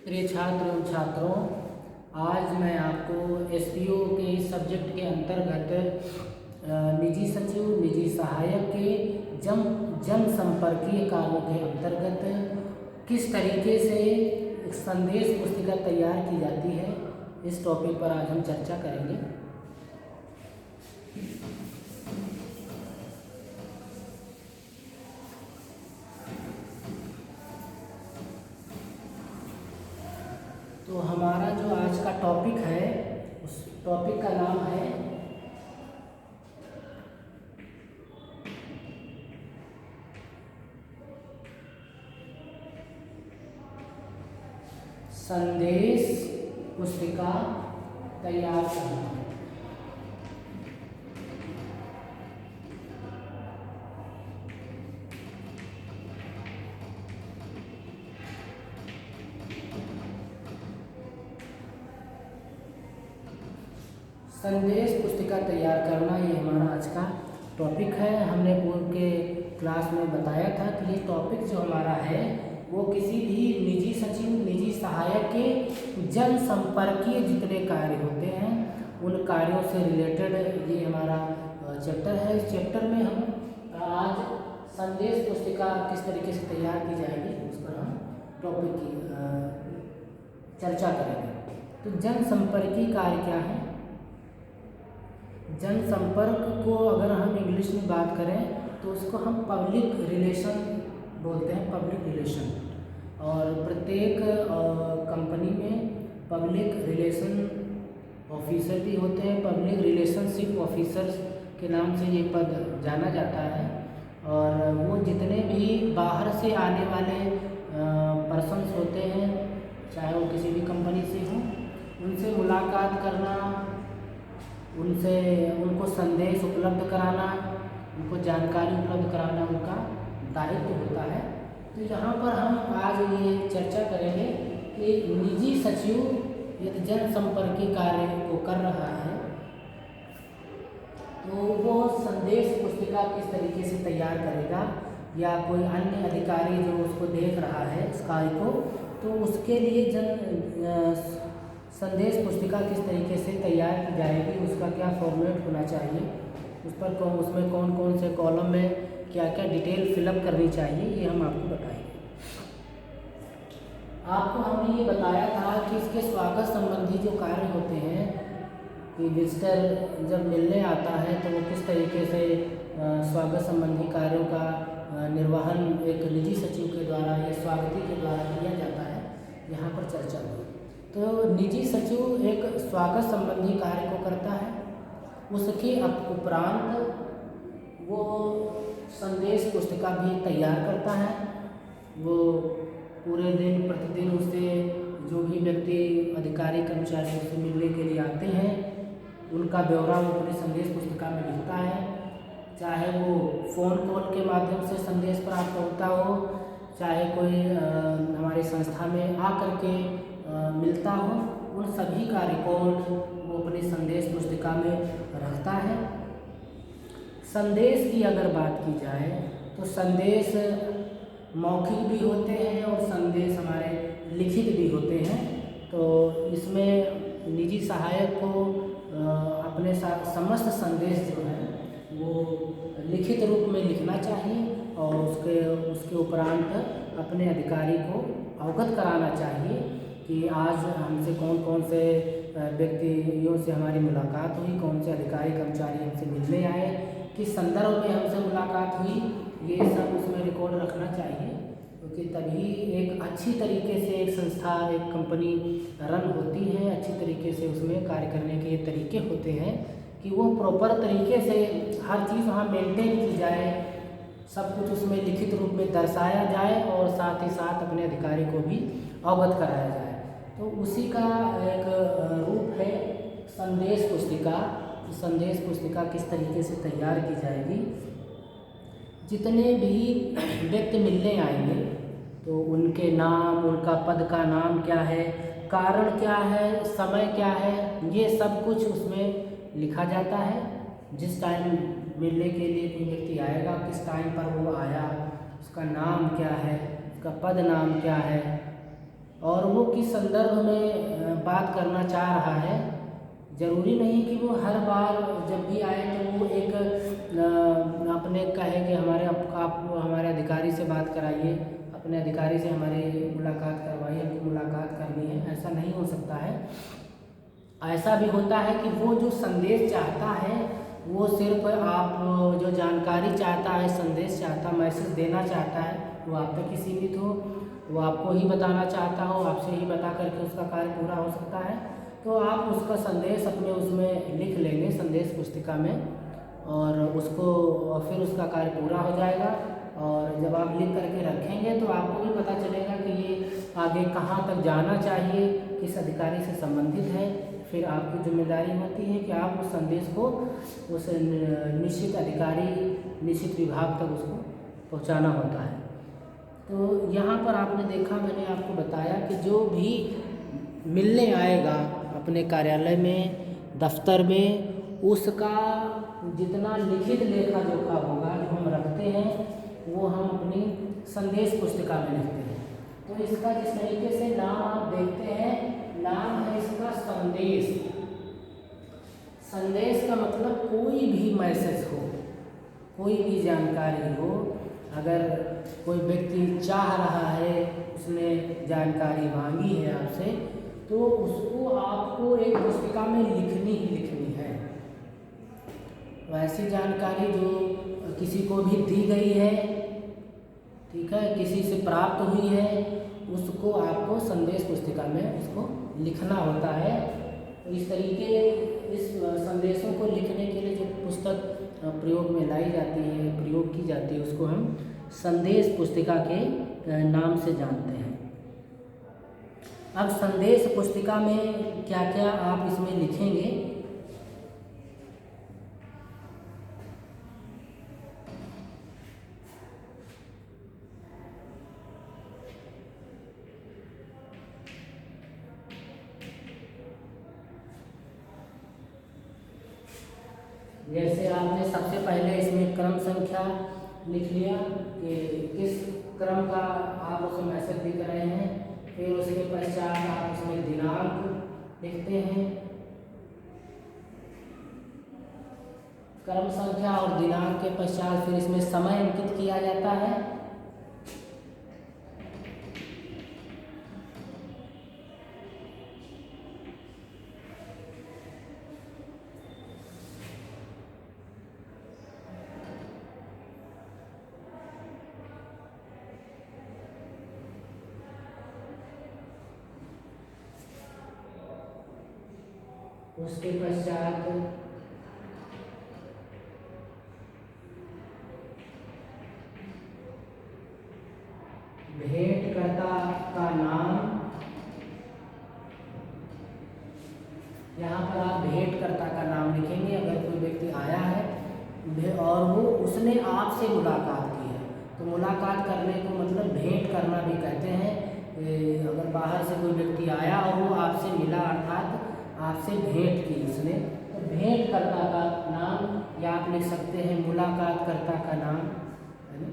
प्रिय छात्र एवं छात्रों, आज मैं आपको एसपीओ के इस सब्जेक्ट के अंतर्गत निजी सचिव, निजी सहायक के जन संपर्कीय कार्यों के अंतर्गत किस तरीके से एक संदेश पुस्तिका तैयार की जाती है, इस टॉपिक पर आज हम चर्चा करेंगे। तो हमारा जो आज का टॉपिक है, उस टॉपिक का नाम है संदेश पुस्तिका तैयार करना। संदेश पुस्तिका तैयार करना ये हमारा आज का टॉपिक है। हमने पूर्व के क्लास में बताया था कि ये टॉपिक जो हमारा है वो किसी भी निजी सचिव, निजी सहायक के जन संपर्कीय जितने कार्य होते हैं उन कार्यों से रिलेटेड ये हमारा चैप्टर है। इस चैप्टर में हम आज संदेश पुस्तिका किस तरीके से तैयार की जाएगी उस पर हम टॉपिक की चर्चा करेंगे। तो जन संपर्कीय कार्य क्या है? जनसंपर्क को अगर हम इंग्लिश में बात करें तो उसको हम पब्लिक रिलेशन बोलते हैं, पब्लिक रिलेशन। और प्रत्येक कंपनी में पब्लिक रिलेशन ऑफिसर भी होते हैं, पब्लिक रिलेशनशिप ऑफिसर्स के नाम से ये पद जाना जाता है। और वो जितने भी बाहर से आने वाले पर्सन्स होते हैं, चाहे वो किसी भी कंपनी से हों, उनसे मुलाकात करना, उनको संदेश उपलब्ध कराना, उनको जानकारी उपलब्ध कराना उनका दायित्व होता है। तो यहाँ पर हम आज ये चर्चा करेंगे कि निजी सचिव यदि जन संपर्कीय कार्य को कर रहा है तो वो संदेश पुस्तिका किस तरीके से तैयार करेगा, या कोई अन्य अधिकारी जो उसको देख रहा है इस कार्य को, तो उसके लिए संदेश पुस्तिका किस तरीके से तैयार की जाएगी, उसका क्या फॉर्मेट होना चाहिए, उसमें कौन कौन से कॉलम में क्या क्या डिटेल फिलअप करनी चाहिए, ये हम आपको बताएंगे। आपको हमने ये बताया था कि इसके स्वागत संबंधी जो कार्य होते हैं कि विजिटर जब मिलने आता है तो वो किस तरीके से स्वागत संबंधी कार्यों का निर्वहन एक निजी सचिव के द्वारा या स्वागती के द्वारा किया जाता है, यहाँ पर चर्चा हुई। तो निजी सचिव एक स्वागत संबंधी कार्य को करता है, उसके उपरांत वो संदेश पुस्तिका भी तैयार करता है। वो पूरे दिन प्रतिदिन उससे जो भी व्यक्ति अधिकारी कर्मचारी उससे मिलने के लिए आते हैं उनका ब्यौरा वो अपने संदेश पुस्तिका में लिखता है। चाहे वो फ़ोन कॉल के माध्यम से संदेश प्राप्त होता हो, चाहे कोई हमारी संस्था में आकर के मिलता हो, उन सभी का रिकॉर्ड वो अपनी संदेश पुस्तिका में रखता है। संदेश की अगर बात की जाए तो संदेश मौखिक भी होते हैं और संदेश हमारे लिखित भी होते हैं। तो इसमें निजी सहायक को अपने साथ समस्त संदेश जो है वो लिखित रूप में लिखना चाहिए और उसके उपरांत अपने अधिकारी को अवगत कराना चाहिए कि आज हमसे कौन कौन से व्यक्तियों से हमारी मुलाकात हुई, कौन से अधिकारी कर्मचारी हमसे मिलने आए, किस संदर्भ में हमसे मुलाकात हुई, ये सब उसमें रिकॉर्ड रखना चाहिए। क्योंकि तभी एक अच्छी तरीके से एक संस्था, एक कंपनी रन होती है, अच्छी तरीके से उसमें कार्य करने के तरीके होते हैं कि वो प्रॉपर तरीके से हर चीज़ वहाँ मेंटेन की जाए, सब कुछ उसमें लिखित रूप में दर्शाया जाए और साथ ही साथ अपने अधिकारी को भी अवगत कराया जाए। तो उसी का एक रूप है संदेश पुस्तिका। संदेश पुस्तिका किस तरीके से तैयार की जाएगी, जितने भी व्यक्ति मिलने आएंगे तो उनके नाम, उनका पद का नाम क्या है, कारण क्या है, समय क्या है, ये सब कुछ उसमें लिखा जाता है। जिस टाइम मिलने के लिए कोई व्यक्ति आएगा, किस टाइम पर वो आया, उसका नाम क्या है, उसका पद नाम क्या है, और वो किस संदर्भ में बात करना चाह रहा है। ज़रूरी नहीं कि वो हर बार जब भी आए तो वो एक अपने कहे कि आप हमारे अधिकारी से बात कराइए, अपने अधिकारी से हमारी मुलाकात करवाइए, हमको मुलाकात करनी है, ऐसा नहीं हो सकता है। ऐसा भी होता है कि वो जो संदेश चाहता है वो सिर्फ आप जो जानकारी चाहता है, संदेश चाहता, मैसेज देना चाहता है, वो आप तक ही सीमित हो, वो आपको ही बताना चाहता हो, आपसे ही बता करके उसका कार्य पूरा हो सकता है। तो आप उसका संदेश अपने उसमें लिख लेंगे संदेश पुस्तिका में, और उसको फिर उसका कार्य पूरा हो जाएगा। और जब आप लिख करके रखेंगे तो आपको भी पता चलेगा कि ये आगे कहाँ तक जाना चाहिए, किस अधिकारी से संबंधित है। फिर आपकी जिम्मेदारी होती है कि आप उस संदेश को उस निश्चित अधिकारी, निश्चित विभाग तक उसको पहुंचाना होता है। तो यहाँ पर आपने देखा, मैंने आपको बताया कि जो भी मिलने आएगा अपने कार्यालय में, दफ्तर में, उसका जितना लिखित लेखा जोखा होगा जो हम रखते हैं वो हम अपनी संदेश पुस्तिका में लिखते हैं। तो इसका जिस तरीके से नाम आप देखते हैं, नाम है इसका संदेश। संदेश का मतलब कोई भी मैसेज हो, कोई भी जानकारी हो, अगर कोई व्यक्ति चाह रहा है, उसने जानकारी मांगी है आपसे, तो उसको आपको एक पुस्तिका में लिखनी ही लिखनी है। वैसी जानकारी जो किसी को भी दी गई है, ठीक है, किसी से प्राप्त हुई है, उसको आपको संदेश पुस्तिका में उसको लिखना होता है। तो इस तरीके इस संदेशों को लिखने के लिए जो पुस्तक प्रयोग में लाई जाती है, प्रयोग की जाती है, उसको हम संदेश पुस्तिका के नाम से जानते हैं। अब संदेश पुस्तिका में क्या क्या आप इसमें लिखेंगे, जैसे आपने सबसे पहले इसमें क्रम संख्या लिख लिया कि किस क्रम का आप उसमें मैसेज लिख रहे हैं। फिर उसके पश्चात आप उसमें दिनांक लिखते हैं, क्रम संख्या और दिनांक के पश्चात फिर इसमें समय अंकित किया जाता है। उसके पश्चात भेंटकर्ता का नाम, यहाँ पर आप भेंटकर्ता का नाम लिखेंगे। अगर कोई व्यक्ति आया है और वो उसने आपसे मुलाकात की है, तो मुलाकात करने को मतलब भेंट करना भी कहते हैं। अगर बाहर से कोई व्यक्ति आया और वो आपसे मिला, अर्थात आपसे भेंट की उसने, तो भेंटकर्ता का नाम या आप लिख सकते हैं मुलाकातकर्ता का नाम, है ना।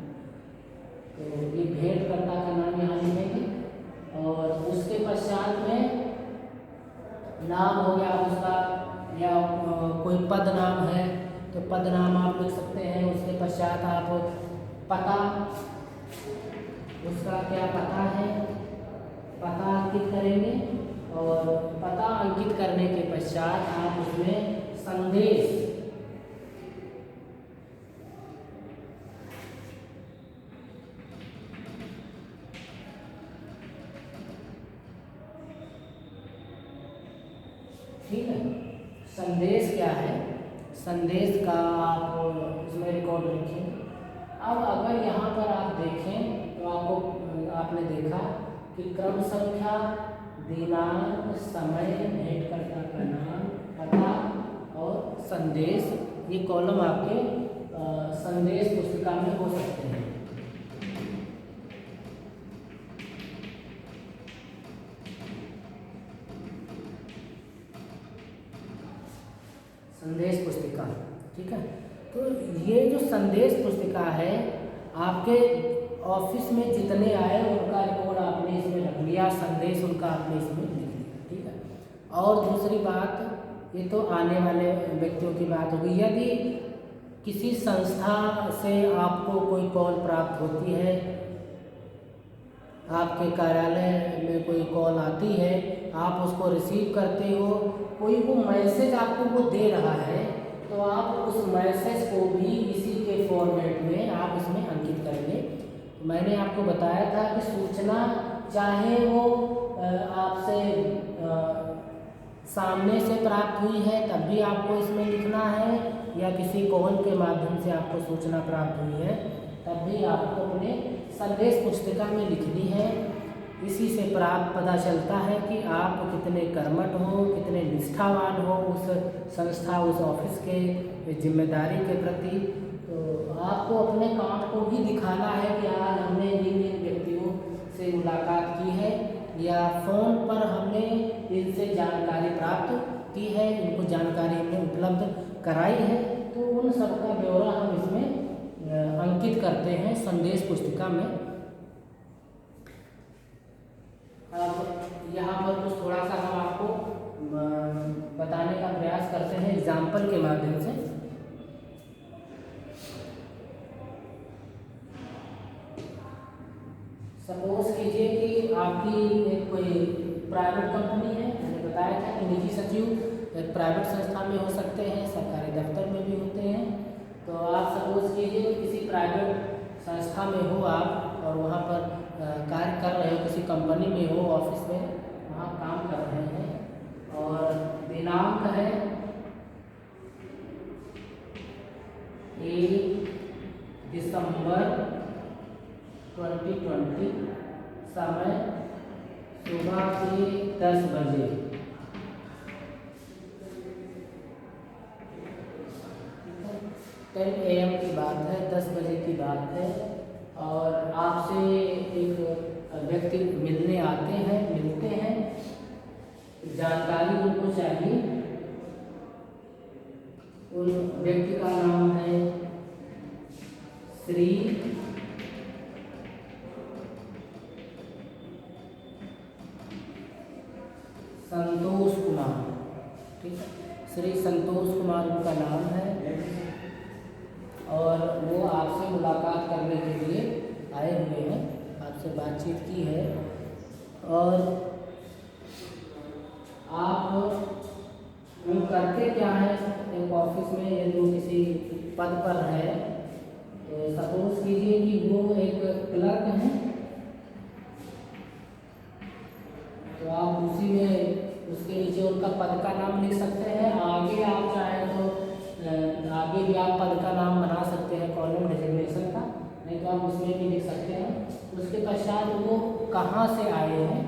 तो ये भेंटकर्ता का नाम यहाँ लिखेंगे। और उसके पश्चात में नाम हो गया उसका, या कोई पद नाम है तो पद नाम आप लिख सकते हैं। उसके पश्चात आप पता, उसका क्या पता है, पता अंकित करेंगे। और पता अंकित करने के पश्चात आप उसमें संदेश, ठीक है, संदेश क्या है, संदेश का आप उसमें रिकॉर्ड लिखें। अब अगर यहाँ पर आप देखें तो आपने देखा कि क्रम संख्या, दिनांक, समय, भेंटकर्ता का नाम, पता और संदेश, ये कॉलम आपके संदेश पुस्तिका में हो सकते हैं। संदेश पुस्तिका, ठीक है। तो ये जो संदेश पुस्तिका है, आपके ऑफिस में जितने आए उनका रिकॉर्ड आपने इसमें रख लिया। संदेश उसका आपने इसमें लिख दिया, ठीक है। और दूसरी बात, ये तो आने वाले व्यक्तियों की बात होगी। यदि किसी संस्था से आपको कोई कॉल प्राप्त होती है, आपके कार्यालय में कोई कॉल आती है, आप उसको रिसीव करते हो, कोई वो मैसेज आपको वो दे रहा है, तो आप उस मैसेज को भी इसी के फॉर्मेट में आप इसमें अंकित करेंगे। मैंने आपको बताया था कि सूचना चाहे वो आपसे सामने से प्राप्त हुई है तब भी आपको इसमें लिखना है, या किसी कॉल के माध्यम से आपको सूचना प्राप्त हुई है तब भी आपको अपने संदेश पुस्तिका में लिखनी है। इसी से पता चलता है कि आप कितने कर्मठ हो, कितने निष्ठावान हो उस संस्था, उस ऑफिस के जिम्मेदारी के प्रति। तो आपको अपने काम को भी दिखाना है कि आज हमने इन व्यक्तियों से मुलाकात की है, या फ़ोन पर हमने इनसे जानकारी प्राप्त की है, इनको जानकारी हमने उपलब्ध कराई है। तो उन सब का ब्यौरा हम इसमें अंकित करते हैं संदेश पुस्तिका में। अब यहाँ पर कुछ थोड़ा सा हम आपको बताने का प्रयास करते हैं एग्जाम्पल के माध्यम से। सपोज कीजिए कि आपकी एक कोई प्राइवेट कंपनी है, मैंने बताया था कि निजी सचिव एक प्राइवेट संस्था में हो सकते हैं, सरकारी दफ्तर में भी होते हैं। तो आप सपोज कीजिए कि किसी प्राइवेट संस्था में हो आप, और वहाँ पर कार्य कर रहे हो, किसी कंपनी में हो, ऑफिस में वहाँ काम कर रहे हैं, और दिनांक है 1 दिसंबर 2020, समय सुबह के 10 बजे। 10 AM की बात है, 10 बजे की बात है, और आपसे एक व्यक्ति मिलने आते हैं, मिलते हैं, जानकारी उनको चाहिए। उन व्यक्ति का नाम है श्री संतोष कुमार, ठीक है, श्री संतोष कुमार उनका नाम है, और वो आपसे मुलाकात करने के लिए आए हुए हैं, आपसे बातचीत की है। और आप हम करते क्या है, एक ऑफिस में यदि वो किसी पद पर है, तो सपोज कीजिए कि वो एक क्लर्क हैं, तो आप उसी में उसके नीचे उनका पद का नाम लिख सकते हैं। आगे आप चाहें तो आगे भी आप पद का नाम बना सकते हैं, कॉलम डेजिग्नेशन का, नहीं तो आप उसमें भी लिख सकते हैं। उसके पश्चात वो कहाँ से आए हैं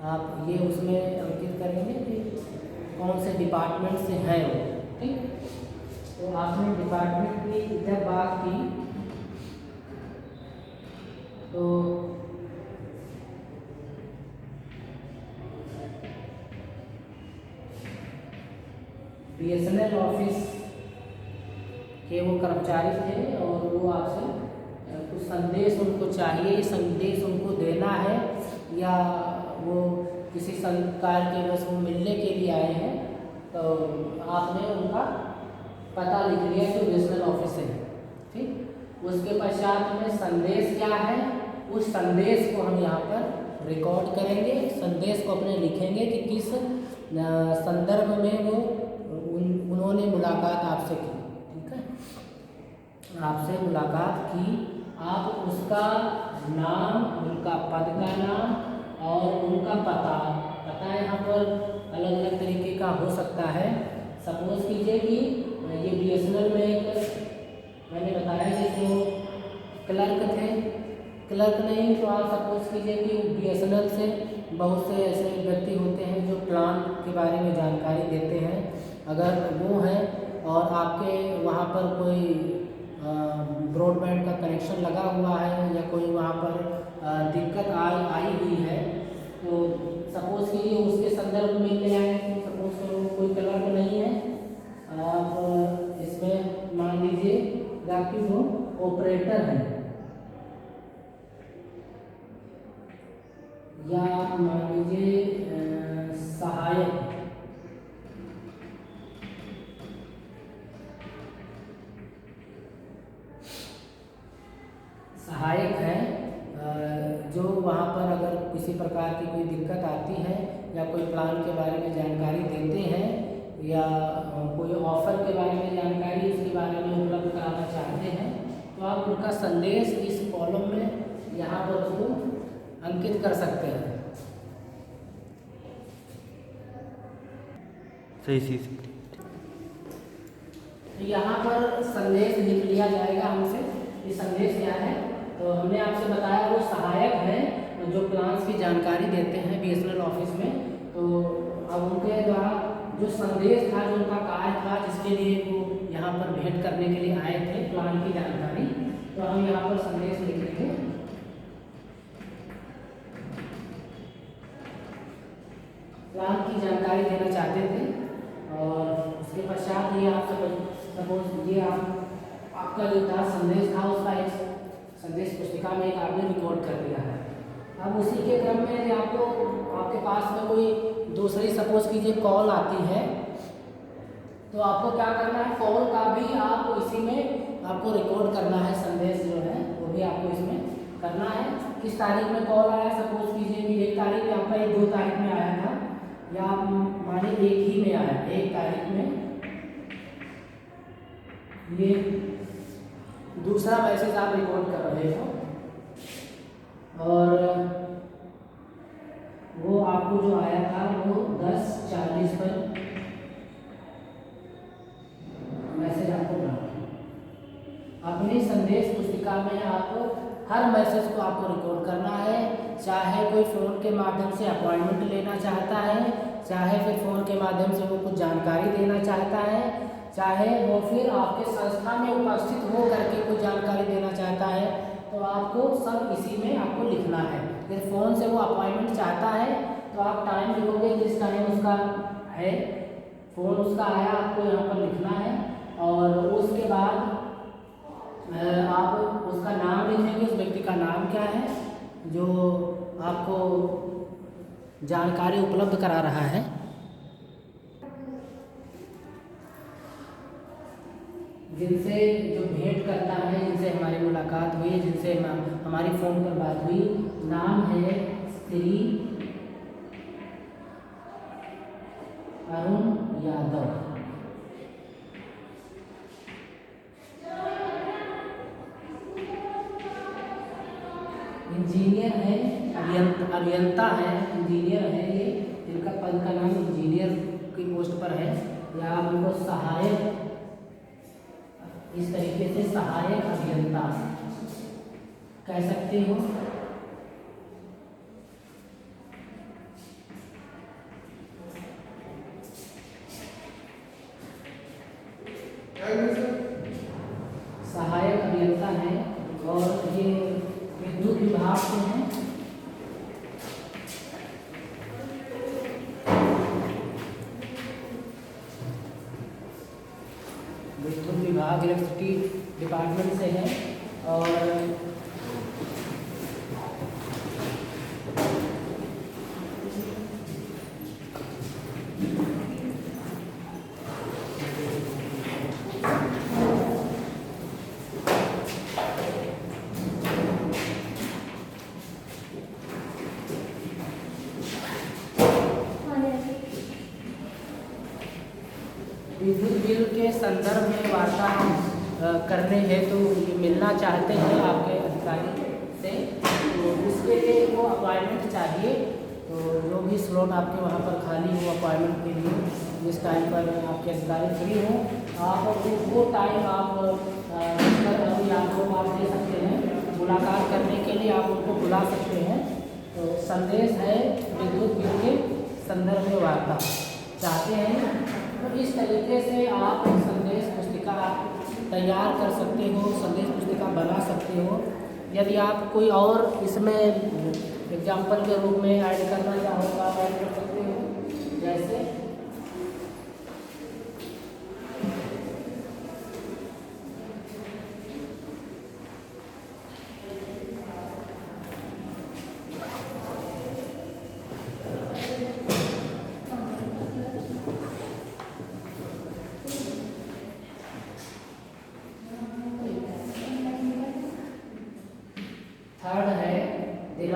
आप ये उसमें अंकित करेंगे कि कौन से डिपार्टमेंट से हैं वो, ठीक। तो आपने डिपार्टमेंट की जब बात की, तो BSNL ऑफिस के वो कर्मचारी थे, और वो आपसे कुछ संदेश उनको चाहिए, संदेश उनको देना है, या वो किसी कार्य के बस वो मिलने के लिए आए हैं, तो आपने उनका पता लिख लिया कि BSNL ऑफिस है, ठीक। उसके पश्चात में संदेश क्या है, उस संदेश को हम यहाँ पर रिकॉर्ड करेंगे, संदेश को अपने लिखेंगे कि किस संदर्भ में वो उन्होंने मुलाकात आपसे की, ठीक है, आपसे मुलाकात की। आप उसका नाम, उनका पद का नाम और उनका पता यहाँ पर अलग अलग तरीके का हो सकता है। सपोज कीजिए कि ये BSNL में एक मैंने बताया कि जो क्लर्क थे, क्लर्क नहीं तो आप सपोज कीजिए कि BSNL से बहुत से ऐसे व्यक्ति होते हैं जो प्लान के बारे में जानकारी देते हैं। अगर वो हैं और आपके वहाँ पर कोई ब्रॉडबैंड का कनेक्शन लगा हुआ है, या कोई वहाँ पर दिक्कत आई हुई है, तो सपोज कीजिए उसके संदर्भ में ले आए। तो सपोज करो कोई क्लर्क नहीं है, आप इसमें मान लीजिए कि वो ऑपरेटर है, या मान लीजिए सहायक। सहायक है जो वहाँ पर अगर किसी प्रकार की कोई दिक्कत आती है या कोई प्लान के बारे में जानकारी देते हैं या कोई ऑफर के बारे में जानकारी उसके बारे में उपलब्ध कराना चाहते हैं, तो आप उनका संदेश इस कॉलम में यहाँ पर उसको अंकित कर सकते हैं। सही। तो यहाँ पर संदेश लिख लिया जाएगा हमसे। ये संदेश क्या है, तो हमने आपसे बताया वो सहायक हैं जो प्लान्स की जानकारी देते हैं BSNL ऑफिस में। तो अब उनके द्वारा जो संदेश था, जो उनका कार्य था, जिसके लिए वो यहाँ पर भेंट करने के लिए आए थे प्लान की जानकारी, तो हम यहाँ पर संदेश लिखेंगे। प्लान की जानकारी देना चाहते थे और उसके पश्चात ये आप सपोज ये आपका जो था संदेश था, उसका एक संदेश पुस्तिका में एक आपने रिकॉर्ड कर दिया है। अब उसी के क्रम में आपको आपके पास में कोई दूसरी सपोज कीजिए कॉल आती है, तो आपको क्या करना है, कॉल का भी आप इसी में आपको रिकॉर्ड करना है। संदेश जो है वो भी आपको इसमें करना है। किस तारीख में कॉल आया, सपोज कीजिए कि 1 तारीख में आपका, 2 तारीख में आया था, या आप मानिए 1 ही में आया, 1 तारीख में। ये दूसरा मैसेज आप रिकॉर्ड कर रहे हो और वो आपको जो आया था वो 10:40 पर मैसेज आपको मिला। अपनी संदेश पुस्तिका में आप हर मैसेज को आपको रिकॉर्ड करना है, चाहे कोई फ़ोन के माध्यम से अपॉइंटमेंट लेना चाहता है, चाहे फिर फ़ोन के माध्यम से वो कुछ जानकारी देना चाहता है, चाहे वो फिर आपके संस्था में उपस्थित हो करके कुछ जानकारी देना चाहता है, तो आपको सब इसी में आपको लिखना है। फिर फ़ोन से वो अपॉइंटमेंट चाहता है तो आप टाइम लिखोगे, जिस टाइम उसका है, फ़ोन उसका आया, आपको यहाँ पर लिखना है। और उसके बाद आप उसका नाम लिखेंगे, उस व्यक्ति का नाम क्या है जो आपको जानकारी उपलब्ध करा रहा है। जिनसे जो भेंट करता है, जिनसे हमारी मुलाकात हुई, जिनसे हमारी फ़ोन पर बात हुई, नाम है श्री अरुण यादव। इंजीनियर है, अभियंता है, इंजीनियर है ये, इनका पद का नाम इंजीनियर की पोस्ट पर है, या आप उनको सहायक, इस तरीके से सहायक अभियंता कह सकते हो। सहायक अभियंता है और ये विद्युत विभाग से हैं। विद्युत विभाग इलेक्ट्रिसिटी डिपार्टमेंट से है और विद्युत बिल के संदर्भ में वार्ता करने हेतु मिलना चाहते हैं आपके अधिकारी से, तो उसके लिए वो अपॉइंटमेंट चाहिए। तो जो भी स्लॉट आपके वहाँ पर खाली हो अपॉइंटमेंट के लिए, जिस टाइम पर आपके अधिकारी फ्री हों, आप वो टाइम आप आप दे सकते हैं। मुलाकात करने के लिए आप उनको बुला सकते हैं। तो संदेश है विद्युत बिल के संदर्भ में वार्ता चाहते हैं, तो इस तरीके से आप संदेश पुस्तिका तैयार कर सकते हो, संदेश पुस्तिका बना सकते हो। यदि आप कोई और इसमें एग्जाम्पल के रूप में ऐड करना चाहो तो आप ऐड कर सकते हो। जैसे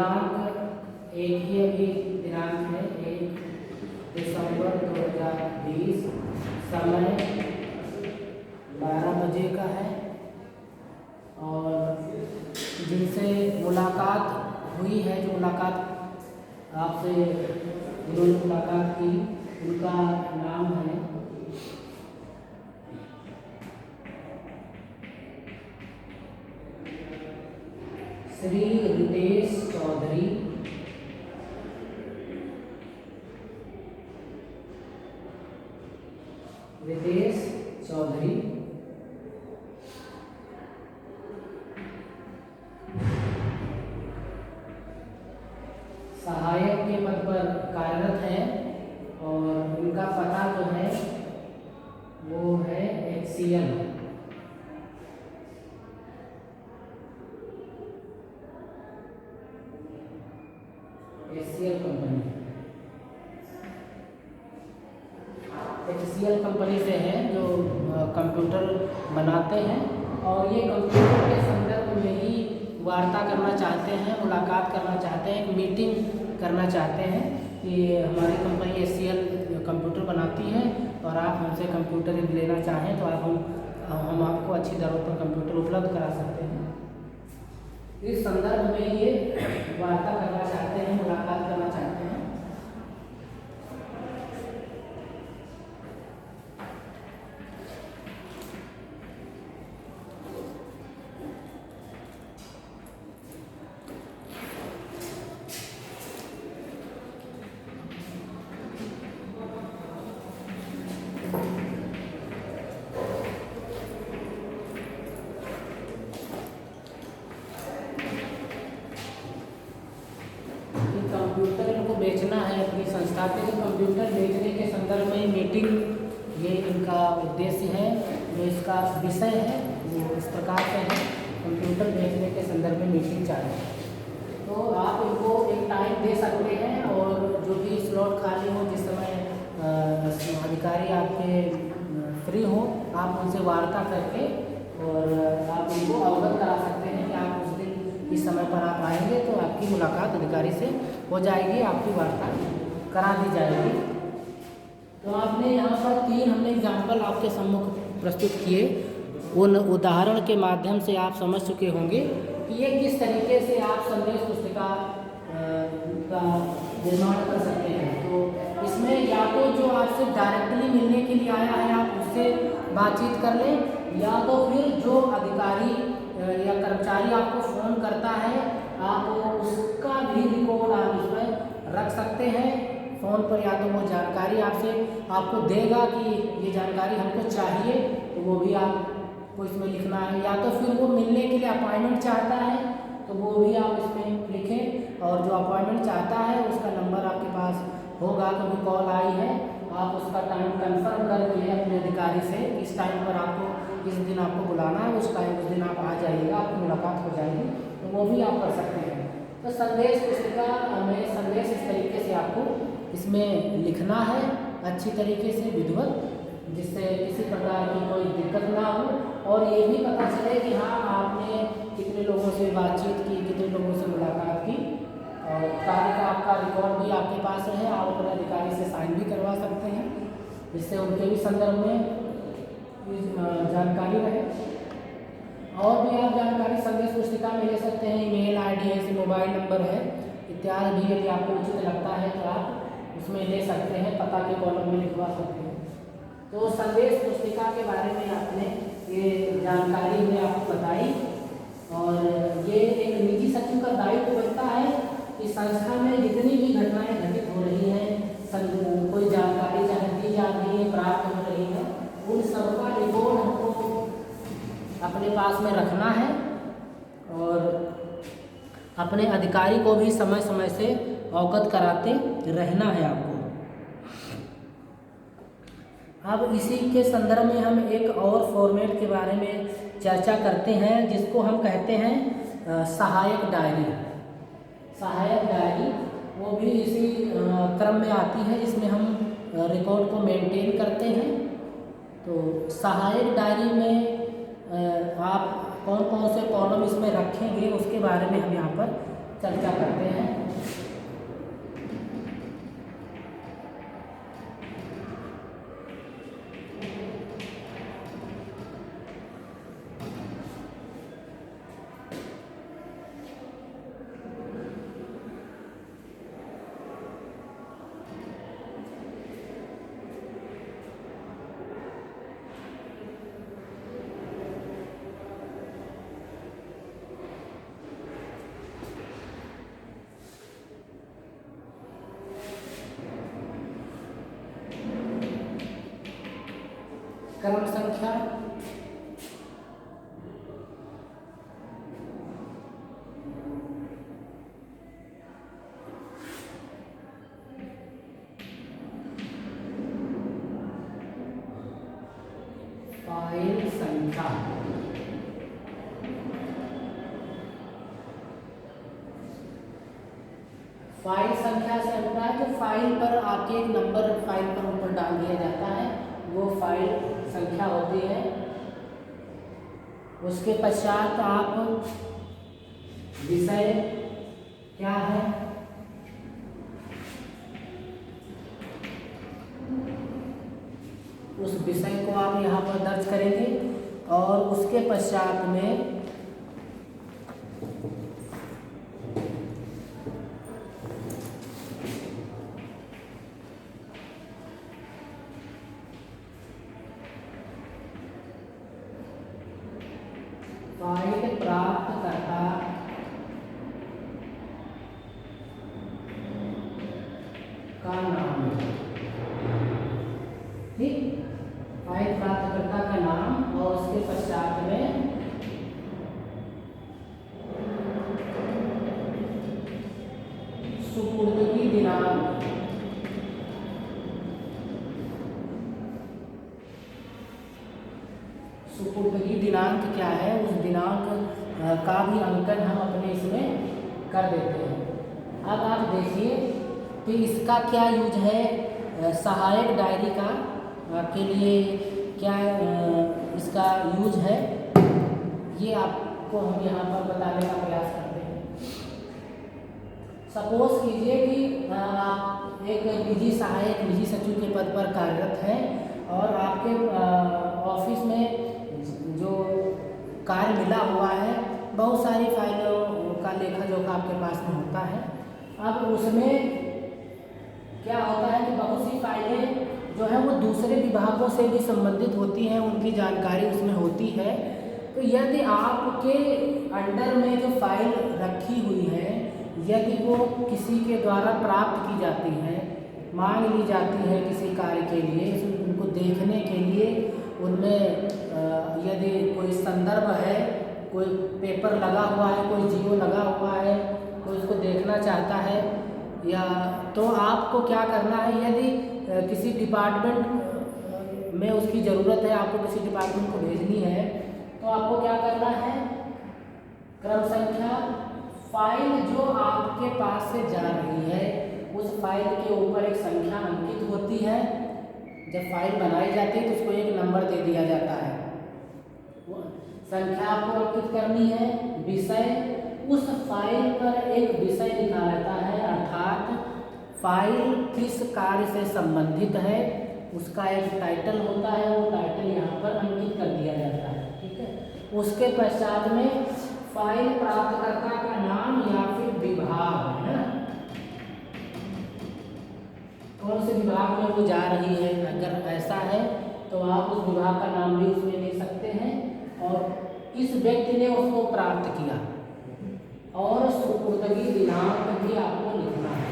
दिनांक एक ही अभी दिनांक है 1 दिसंबर 2020, समय 12 बजे का है। और जिनसे मुलाकात हुई है, जो मुलाकात आपसे जिन्होंने मुलाकात की, उनका नाम है श्री रितेश चौधरी। रितेश चौधरी सहायक के पद पर कार्यरत है और उनका पता जो है वो है HCL कंपनी। HCL कंपनी से है जो कंप्यूटर बनाते हैं और ये कंप्यूटर के संदर्भ में ही वार्ता करना चाहते हैं, मुलाकात करना चाहते हैं, एक मीटिंग करना चाहते हैं कि हमारी कंपनी HCL कंप्यूटर बनाती है और आप हमसे कंप्यूटर लेना चाहें तो हम आपको अच्छी दरों पर कंप्यूटर उपलब्ध करा सकते हैं। इस संदर्भ में ये वार्ता करना चाहते हैं, मुलाकात करना चाहते हैं। कंप्यूटर इनको बेचना है अपनी संस्था पे, तो कंप्यूटर बेचने के संदर्भ में मीटिंग ये इनका उद्देश्य है, जो इसका विषय है वो इस प्रकार से है, कंप्यूटर बेचने के संदर्भ में मीटिंग चाहिए। तो आप इनको एक टाइम दे सकते हैं और जो भी स्लॉट खाली हो, जिस समय अधिकारी आपके फ्री हो, आप उनसे वार्ता करके और आप उनको अवगत करा सकते हैं कि आप उस दिन इस समय पर आप आएंगे तो आपकी मुलाकात अधिकारी से हो जाएगी, आपकी वार्ता करा दी जाएगी। तो आपने यहाँ पर 3 हमने एग्जाम्पल आपके सम्मुख प्रस्तुत किए, उन उदाहरण के माध्यम से आप समझ चुके होंगे कि ये किस तरीके से आप संदेश पुस्तिका का निर्माण कर सकते हैं। तो इसमें या तो जो आपसे डायरेक्टली मिलने के लिए आया है आप उससे बातचीत कर लें, या तो फिर जो अधिकारी या कर्मचारी आपको फ़ोन करता है आप उसका भी रिकॉर्ड आप इसमें रख सकते हैं फ़ोन पर, या तो वो जानकारी आपको देगा कि ये जानकारी हमको चाहिए तो वो भी आपको इसमें लिखना है, या तो फिर वो मिलने के लिए अपॉइंटमेंट चाहता है तो वो भी आप इसमें लिखें। और जो अपॉइंटमेंट चाहता है उसका नंबर आपके पास होगा, कभी कॉल आई है आप उसका टाइम कंफर्म करके अपने अधिकारी से इस टाइम पर आपको इस दिन आपको बुलाना है, उस दिन आप आ जाइएगा, आपकी मुलाकात हो जाएगी, तो वो भी आप कर सकते हैं। तो संदेश पुस्तिका में संदेश इस तरीके से आपको इसमें लिखना है अच्छी तरीके से विधिवत, जिससे किसी प्रकार की कोई दिक्कत ना हो और ये भी पता चले कि हाँ आपने कितने लोगों से बातचीत की, कितने लोगों से मुलाकात की, और कार्य का आपका रिकॉर्ड भी आपके पास रहे, आप अपने अधिकारी से साइन भी करवा सकते हैं, जिससे उनके भी संदर्भ में जानकारी रहे। और भी आप जानकारी संदेश पुस्तिका में ले सकते हैं, ईमेल आईडी है, मोबाइल नंबर है इत्यादि भी यदि आपको उचित लगता है तो आप उसमें ले सकते हैं, पता के कॉलम में लिखवा सकते हैं। तो संदेश पुस्तिका के बारे में आपने ये जानकारी हमने आपको बताई, और ये एक निजी सचिव का दायित्व बनता है कि संस्था में जितनी भी घटनाएं घटित हो रही हैं, कोई जानकारी चाहे दी जा रही है, प्राप्त हो रही है, उन सबका रिकॉर्ड हमको अपने पास में रखना है और अपने अधिकारी को भी समय समय से अवगत कराते रहना है आपको। अब इसी के संदर्भ में हम एक और फॉर्मेट के बारे में चर्चा करते हैं, जिसको हम कहते हैं सहायक डायरी। सहायक डायरी वो भी इसी क्रम में आती है जिसमें हम रिकॉर्ड को मेंटेन करते हैं। तो सहायक डायरी में आप कौन कौन से कॉलम इसमें रखेंगे उसके बारे में हम यहाँ पर चर्चा करते हैं। क्रम संख्या फाइल संख्या फाइल संख्या से होता है तो फाइल पर आके एक नंबर फाइल पर ऊपर डाल दिया जाता है, वो फाइल संख्या होती है। उसके पश्चात आप विषय क्या है, उस विषय को आप यहाँ पर दर्ज करेंगे और उसके पश्चात में फाइल प्राप्तकर्ता का नाम, ठीक, फाइल प्राप्तकर्ता का नाम और उसके पश्चात में सुपुर्दगी दिनांक, सुपुर्दगी दिनांक क्या है, उस दिनांक का भी अंकन हम अपने इसमें कर देते हैं। अब आप देखिए कि इसका क्या यूज है, सहायक डायरी का के लिए क्या इसका यूज है, ये आपको हम यहाँ पर बताने का प्रयास करते हैं। सपोज कीजिए कि आप एक निजी सहायक, निजी सचिव के पद पर कार्यरत हैं और आपके ऑफिस में जो कार्य मिला हुआ है, बहुत सारी फाइलों का लेखा जोखा आपके पास में होता है। अब उसमें क्या होता है कि बहुत सी फाइलें जो है वो दूसरे विभागों से भी संबंधित होती हैं, उनकी जानकारी उसमें होती है। तो यदि आपके अंडर में जो फाइल रखी हुई है, यदि वो किसी के द्वारा प्राप्त की जाती है, मांग ली जाती है किसी कार्य के लिए, उनको देखने के लिए, उनमें यदि कोई संदर्भ है, कोई पेपर लगा हुआ है, कोई जियो लगा हुआ है, कोई उसको देखना चाहता है, या तो आपको क्या करना है, यदि किसी डिपार्टमेंट में उसकी ज़रूरत है, आपको किसी डिपार्टमेंट को भेजनी है, तो आपको क्या करना है, क्रम संख्या फाइल जो आपके पास से जा रही है, उस फाइल के ऊपर एक संख्या अंकित होती है। जब फाइल बनाई जाती है तो उसको एक नंबर दे दिया जाता है, संख्या आपको अंकित करनी है। विषय, उस फाइल पर एक विषय लिखा रहता है, अर्थात फाइल किस कार्य से संबंधित है, उसका एक टाइटल होता है, वो टाइटल यहाँ पर अंकित कर दिया जाता है, ठीक है। उसके पश्चात में फाइल प्राप्तकर्ता का नाम या फिर विभाग, है ना, कौन से विभाग में वो जा रही है, अगर ऐसा है तो आप उस विभाग का नाम भी उसमें ले सकते हैं, और किस व्यक्ति ने उसको प्राप्त किया, और सुपुर्दगी दिनांक भी आपको लिखना है,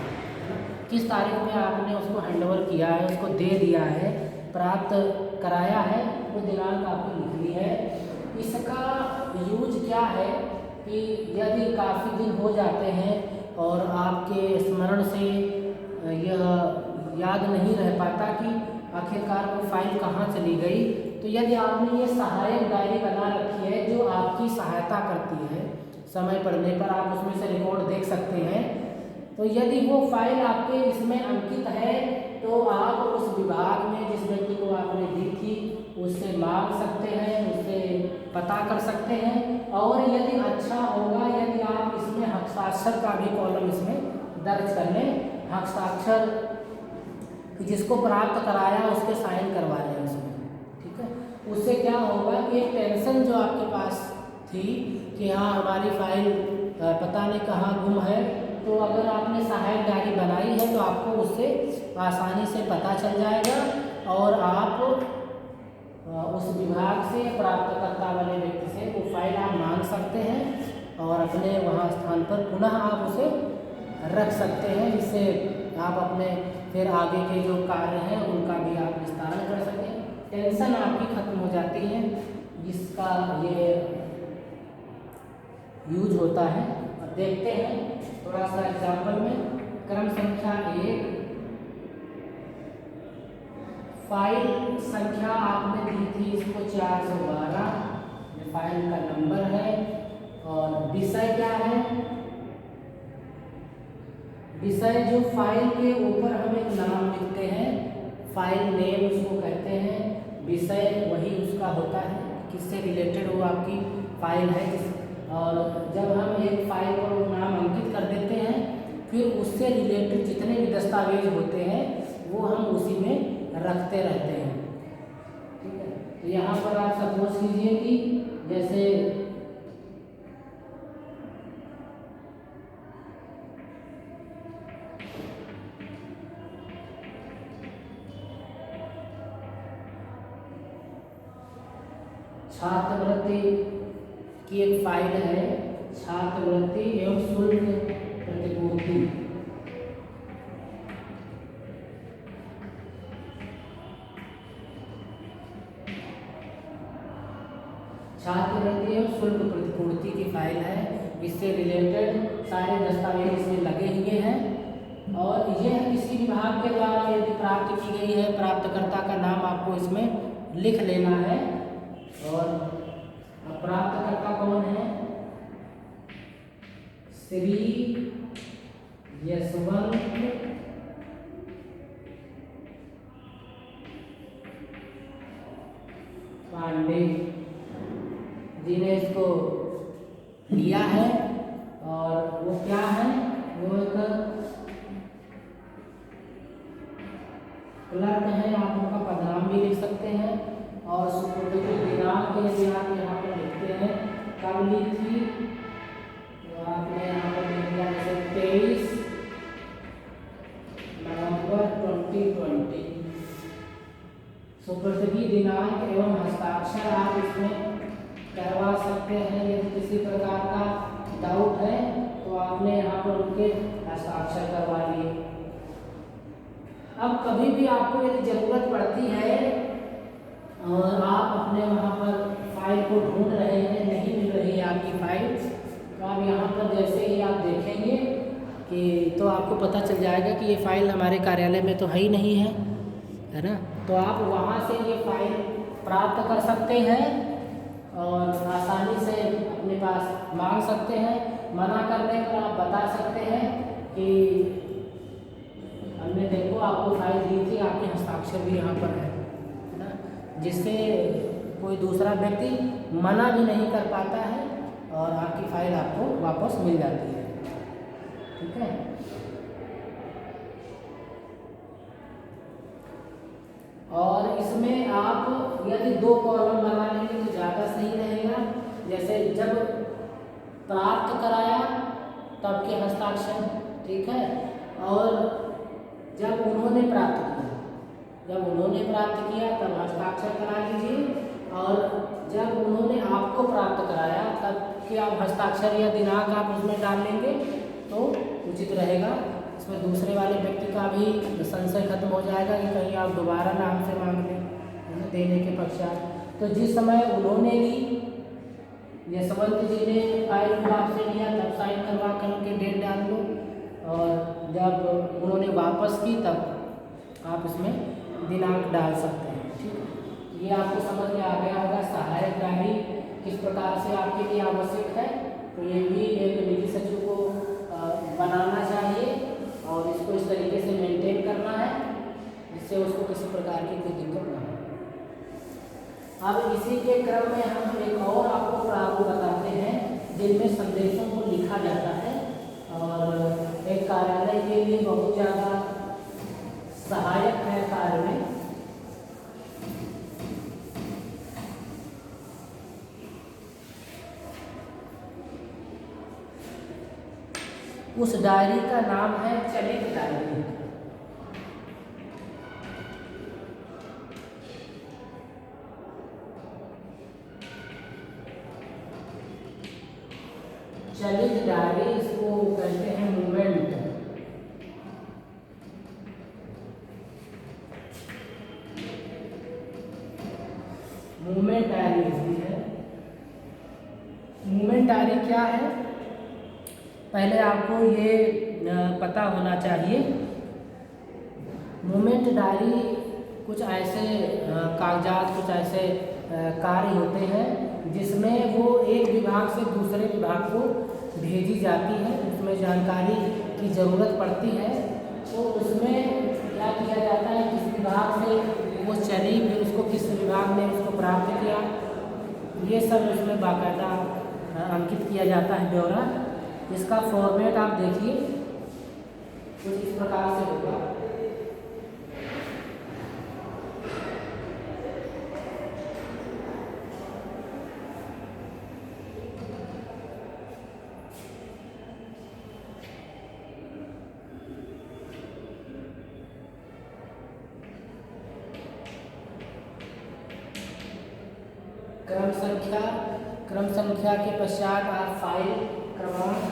किस तारीख में आपने उसको हैंडओवर किया है, उसको दे दिया है, प्राप्त कराया है, वो दिनांक आपको लिखनी है। इसका यूज क्या है कि यदि काफ़ी दिन हो जाते हैं और आपके स्मरण से यह याद नहीं रह पाता कि आखिरकार वो फाइल कहाँ चली गई, तो यदि आपने ये सहायक डायरी बना रखी है जो आपकी सहायता करती है, समय पड़ने पर आप उसमें से रिकॉर्ड देख सकते हैं, तो यदि वो फाइल आपके इसमें अंकित है तो आप उस विभाग में जिस व्यक्ति को आपने दी थी उससे मांग सकते हैं, उससे पता कर सकते हैं। और यदि अच्छा होगा यदि आप इसमें हस्ताक्षर का भी कॉलम इसमें दर्ज कर लें, हस्ताक्षर जिसको प्राप्त कराया उसके साइन करवा लें उसमें, ठीक है। उससे क्या होगा कि एक टेंशन जो आपके पास थी कि हाँ हमारी फाइल पता नहीं कहाँ गुम है, तो अगर आपने सहायक डायरी बनाई है तो आपको उससे आसानी से पता चल जाएगा और आप उस विभाग से प्राप्तकर्ता वाले व्यक्ति से वो फाइल आप मांग सकते हैं और अपने वहाँ स्थान पर पुनः आप उसे रख सकते हैं, जिससे आप अपने फिर आगे के जो कार्य हैं उनका भी आप विस्तारण कर सकें। टेंशन आपकी खत्म हो जाती है, जिसका ये यूज होता है। और देखते हैं थोड़ा सा एग्जाम्पल में। क्रम संख्या 1, फाइल संख्या आपने दी थी इसको 412, ये फाइल का नंबर है। और विषय क्या है? विषय जो फाइल के ऊपर हम एक नाम लिखते हैं, फाइल नेम उसको कहते हैं। विषय वही उसका होता है, किससे रिलेटेड वो आपकी फाइल है। और जब हम एक फाइल पर वो नाम अंकित कर देते हैं, फिर उससे रिलेटेड जितने भी दस्तावेज होते हैं वो हम उसी में रखते रहते हैं, ठीक है। तो यहाँ पर आप सपोज कीजिए कि जैसे छात्रवृत्ति की एक फाइल है, छात्रवृत्ति एवं शुल्क प्रतिपूर्ति। छात्रवृत्ति एवं शुल्क प्रतिपूर्ति की फाइल है, इससे रिलेटेड सारे दस्तावेज इसमें लगे हुए हैं। और यह किसी विभाग के द्वारा यदि प्राप्त की गई है, प्राप्तकर्ता का नाम आपको इसमें लिख लेना है। और प्राप्तकर्ता कौन है? श्री यशवंत पांडे जी ने इसको लिया है। और वो क्या है? वो एक क्लर्क है, आप उनका पदनाम भी लिख सकते हैं। और सुपुर्द की दिनांक यदि आप यहाँ पर लिखते हैं कब ली थी, तो आपने यहाँ पर लिख दिया जैसे 23 नवंबर 2020। सुपुर्द की दिनांक एवं हस्ताक्षर आप इसमें करवा सकते हैं। यदि किसी प्रकार का डाउट है तो आपने यहाँ पर उनके हस्ताक्षर करवा लिए। अब कभी भी आपको यदि ज़रूरत पड़ती है और आप अपने वहाँ पर फाइल को ढूंढ रहे हैं, नहीं मिल रही है आपकी फाइल, तो आप यहाँ पर जैसे ही आप देखेंगे कि तो आपको पता चल जाएगा कि ये फाइल हमारे कार्यालय में तो है ही नहीं है ना। तो आप वहाँ से ये फाइल प्राप्त कर सकते हैं और आसानी से अपने पास मांग सकते हैं। मना करने पर आप बता सकते हैं कि हमने देखो आपको फाइल दी थी, आपके हस्ताक्षर भी यहाँ पर है ना, जिससे कोई दूसरा व्यक्ति मना भी नहीं कर पाता है और आपकी फाइल आपको वापस मिल जाती है, ठीक है। और इसमें आप यदि 2 कॉलम बना लेंगे तो ज़्यादा सही रहेगा। जैसे जब प्राप्त कराया तब के हस्ताक्षर, ठीक है। और जब उन्होंने प्राप्त किया, जब उन्होंने प्राप्त किया तब हस्ताक्षर करा लीजिए। और जब उन्होंने आपको प्राप्त कराया तब के आप हस्ताक्षर या दिनांक आप उसमें डाल लेंगे तो उचित रहेगा। इसमें दूसरे वाले व्यक्ति का भी संशय खत्म हो जाएगा कि कहीं आप दोबारा नाम से मांग लें देने के पश्चात। तो जिस समय उन्होंने ली, यशवंत जी ने फाइल को आपसे लिया तब साइन करवा कर उनके डेट डाल दो। और जब उन्होंने वापस की तब आप इसमें दिनांक डाल सकते हैं, ठीक है। ये आपको समझ में आ गया होगा सहायक डायरी किस प्रकार से आपके लिए आवश्यक है। तो ये भी एक निजी सचिव को बनाना चाहिए और इसको इस तरीके से मेंटेन करना है जिससे उसको किसी प्रकार की कोई दिक्कत ना हो। अब इसी के क्रम में हम एक और आपको प्रारूप बताते हैं जिनमें संदेशों को लिखा जाता है और एक कार्यालय के लिए बहुत ज़्यादा सहायक है कार्य में। उस डायरी का नाम है चलित डायरी। चलित डायरी इसको कहते हैं मूवमेंट। मूवमेंट डायरी होती है। मूवमेंट डायरी क्या है, पहले आपको ये पता होना चाहिए। मूवमेंट डायरी कुछ ऐसे कागजात, कुछ ऐसे कार्य होते हैं जिसमें वो एक विभाग से दूसरे विभाग को भेजी जाती है, उसमें जानकारी की ज़रूरत पड़ती है। तो उसमें क्या किया जाता है, किस विभाग से वो चली, फिर उसको किस विभाग ने उसको प्राप्त किया, ये सब उसमें बाकायदा अंकित किया जाता है ब्यौरा। इसका फॉर्मेट आप देखिए कुछ इस प्रकार से होगा। क्रम संख्या के पश्चात आप फाइल क्रमांक,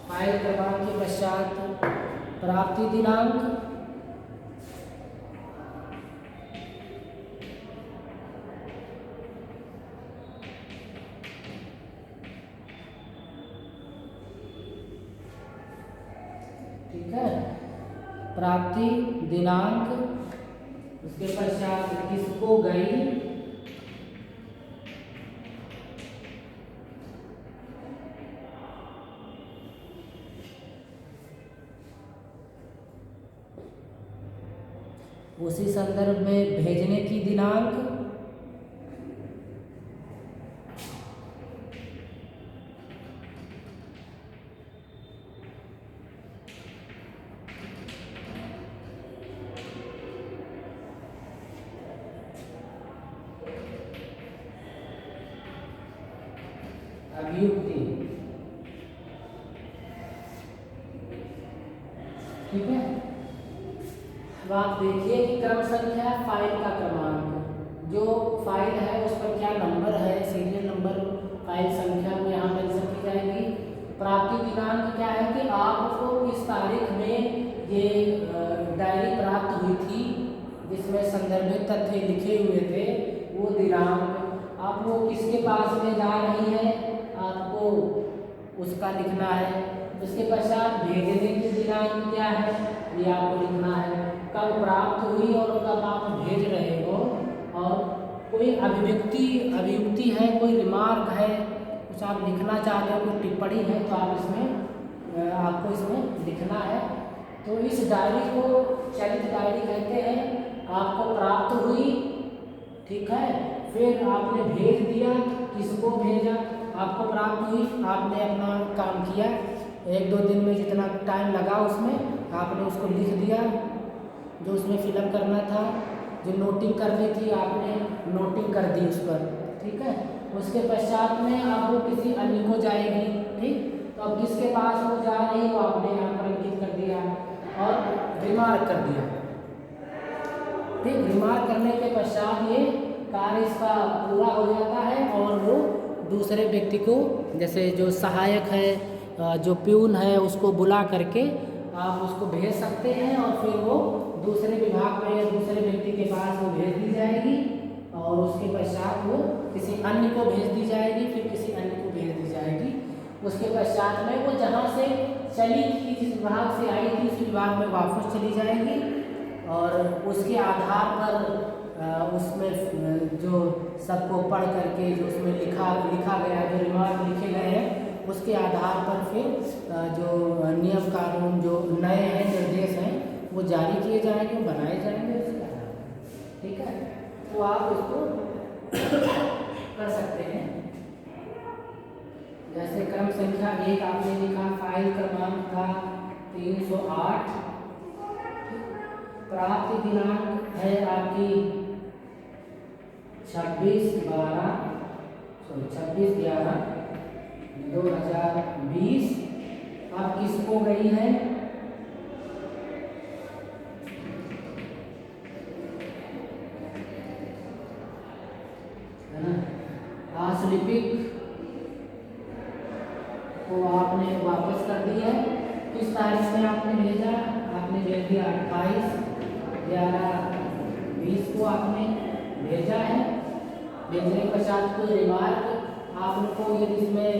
फाइल क्रमांक के पश्चात प्राप्ति दिनांक, ठीक है, प्राप्ति दिनांक, उसके पश्चात किसको गई, उसी संदर्भ में भेजने की दिनांक, अभियुक्ति, ठीक है। अब आप देखिए कि क्रम संख्या फाइल का क्रमांक, जो फाइल है उस पर क्या नंबर है, सीरियल नंबर, फाइल संख्या में यहाँ मेंशन की जाएगी। प्राप्ति दिनांक क्या है कि आपको किस तारीख में ये डायरी प्राप्त हुई थी, जिसमें संदर्भित तथ्य लिखे हुए थे, वो दिनांक, आप वो किसके पास में जा रही है आपको उसका लिखना है। उसके पश्चात भेजने की दिनांक क्या है ये आपको लिखना है, कब प्राप्त हुई और कब आप भेज रहे हो, और कोई अभियुक्ति है, कोई रिमार्क है, कुछ आप लिखना चाहते हो, कोई टिप्पणी है, तो आप इसमें आपको इसमें लिखना है। तो इस डायरी को चलित डायरी कहते हैं। आपको प्राप्त हुई, ठीक है, फिर आपने भेज दिया, किसको भेजा, आपको प्राप्त हुई, आपने अपना काम किया, 1-2 दिन में जितना टाइम लगा उसमें आपने उसको लिख दिया, जो उसमें फिलअप करना था, जो नोटिंग करनी थी आपने नोटिंग कर दी उस पर, ठीक है। उसके पश्चात में अब वो किसी अन्य को जाएगी, ठीक, तो अब किसके पास वो जा रही वो आपने यहाँ पर अंकित कर दिया और रिमार्क कर दिया, ठीक। रिमार्क करने के पश्चात ये कार्य इसका पूरा हो जाता है और वो दूसरे व्यक्ति को, जैसे जो सहायक है, जो प्यून है, उसको बुला करके आप उसको भेज सकते हैं और फिर वो दूसरे विभाग में या दूसरे व्यक्ति के पास वो भेज दी जाएगी और उसके पश्चात वो किसी अन्य को भेज दी जाएगी, फिर किसी अन्य को भेज दी जाएगी। उसके पश्चात में वो जहाँ से चली थी, जिस विभाग से आई थी, उस विभाग में वापस चली जाएगी और उसके आधार पर उसमें जो सबको पढ़ करके जो उसमें लिखा गया, जो रिमार्क लिखे गए हैं, उसके आधार पर फिर जो नियम कानून जो नए हैं निर्देश हैं वो जारी किए जाएंगे, बनाए जाएंगे उसके आधार पर। ठीक है, तो आप उसको कर सकते हैं। जैसे क्रम संख्या 1 आपने लिखा, फाइल क्रमांक था 308, प्राप्ति दिनांक है आपकी 26/11/2020। अब किसको गई है, है ना, आसलिपिक को आपने वापस कर दी है। किस तारीख में आपने भेजा, आपने भेज दिया 28/11/20 को आपने भेजा है। भेजने के पश्चात कोई रिमार्क आपको यदि इसमें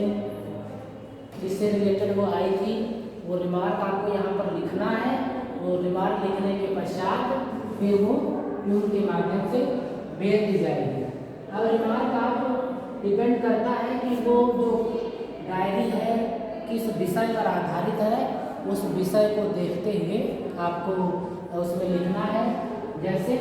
जिससे रिलेटेड वो आई थी वो रिमार्क आपको यहाँ पर लिखना है। वो रिमार्क लिखने के पश्चात फिर वो प्यून के माध्यम से भेज दी जाएगी। अब रिमार्क आप डिपेंड करता है कि वो जो डायरी है किस विषय पर आधारित है, उस विषय को देखते हुए आपको उसमें लिखना है। जैसे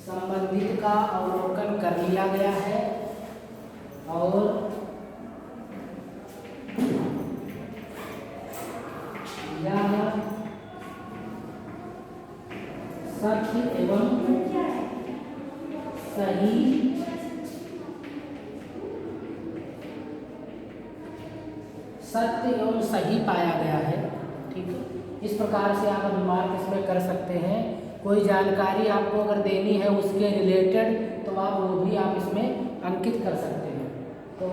संबंधित का अवलोकन कर लिया गया है और यह सत्य एवं सही पाया गया है। ठीक है, इस प्रकार से आप रिमार्क इसमें कर सकते हैं। कोई जानकारी आपको अगर देनी है उसके रिलेटेड तो आप वो भी आप इसमें अंकित कर सकते हैं। तो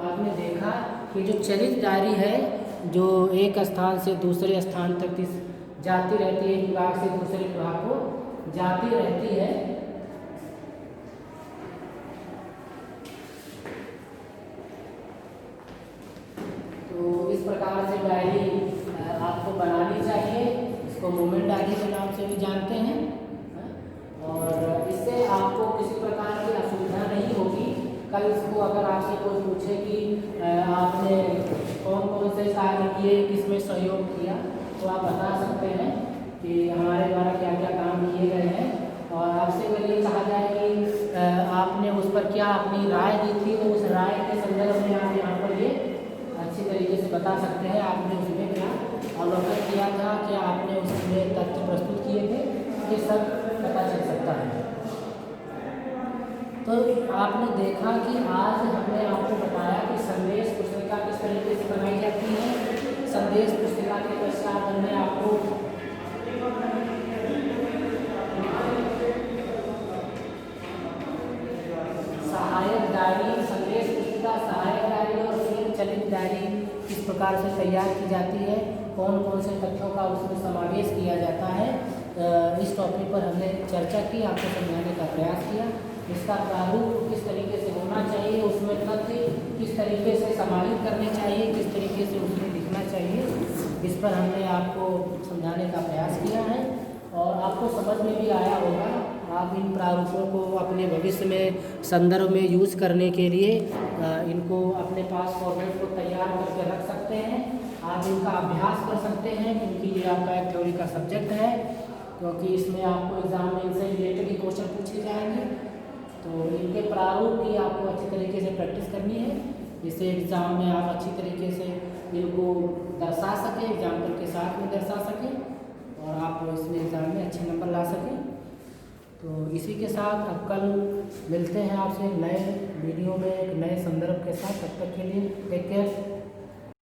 आपने देखा कि जो चलित डायरी है जो एक स्थान से दूसरे स्थान तक जाती रहती है, एक विभाग से दूसरे विभाग को जाती रहती है। तो इस प्रकार से डायरी आपको बनानी चाहिए। इसको मूवमेंट डायरी के नाम से भी जानते हैं और इससे आपको किसी प्रकार की असुविधा नहीं होगी। कल इसको अगर आपसे कोई पूछे कि आपने कौन कौन से कार्य किए, किसमें सहयोग किया, तो आप बता सकते हैं कि हमारे द्वारा क्या क्या काम किए गए हैं। और आपसे अगर ये कहा जाए कि आपने उस पर क्या अपनी राय दी थी, तो उस राय के संदर्भ में आप यहाँ पर ये अच्छी तरीके से बता सकते हैं आपने उसमें क्या अवलोकन किया था, क्या आपने उसमें तथ्य प्रस्तुत किए थे, ये सब पता चल सकता है। तो आपने देखा कि आज हमने आपको बताया कि संदेश पुस्तिका किस तरीके से बनाई जाती है। संदेश पुस्तिका के पश्चात हमने आपको सहायक डायरी, संदेश पुस्तिका, सहायक डायरी और फिर चलित डायरी किस प्रकार से तैयार की जाती है, कौन कौन से तथ्यों का उसमें समावेश किया जाता है, इस टॉपिक पर हमने चर्चा की, आपको समझाने का प्रयास किया। इसका प्रारूप किस तरीके से होना चाहिए, उसमें तथ्य किस तरीके से समाहित करने चाहिए, किस तरीके से उसमें लिखना चाहिए, इस पर हमने आपको समझाने का प्रयास किया है और आपको समझ में भी आया होगा। आप इन प्रारूपों को अपने भविष्य में संदर्भ में यूज़ करने के लिए इनको अपने पास फॉर्मेट को तैयार करके रख सकते हैं। आप इनका अभ्यास कर सकते हैं क्योंकि ये आपका एक थ्योरी का सब्जेक्ट है, क्योंकि इसमें आपको एग्जाम में इनसे रिलेटेड ही क्वेश्चन पूछे जाएंगे। तो इनके प्रारूप की आपको अच्छी तरीके से प्रैक्टिस करनी है, जिससे एग्ज़ाम में आप अच्छी तरीके से इनको दर्शा सकें, एग्जाम्पल के साथ में दर्शा सकें और आप इसमें एग्ज़ाम में अच्छे नंबर ला सकें। तो इसी के साथ अब कल मिलते हैं आपसे नए वीडियो में एक नए संदर्भ के साथ। तब तक के लिए टेक केयर।